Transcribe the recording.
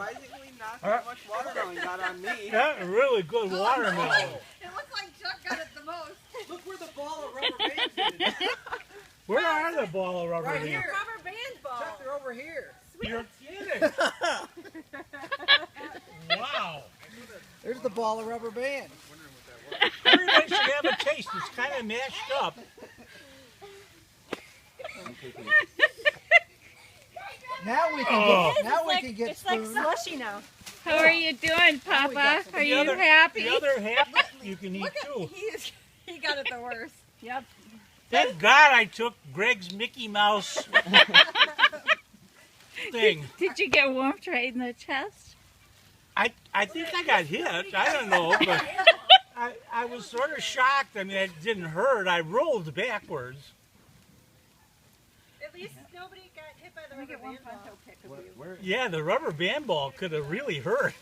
Surprisingly, not that much watermelon got on me. That's really good watermelon. It looks like Chuck got it the most. Look where the ball of rubber bands is. Where are the ball of rubber Right bands? here. Rubber band ball. Chuck, they're over here. You're kidding. Wow. There's the ball of rubber band. Everybody should have a taste. It's kind of mashed up. Now we can Oh. get, now we like, can get it's like spoons. slushy now. How are you doing, Papa? Are The you other- happy? The other half you can eat Look at too. he got it the worst. Yep. Thank God I took Greg's Mickey Mouse thing. Did you get warmed right in the chest? I think I got hit. I don't know, but I was sort of shocked. I mean, it didn't hurt. I rolled backwards. At least nobody got hit by the rubber band ball. Yeah, the rubber band ball could have really hurt.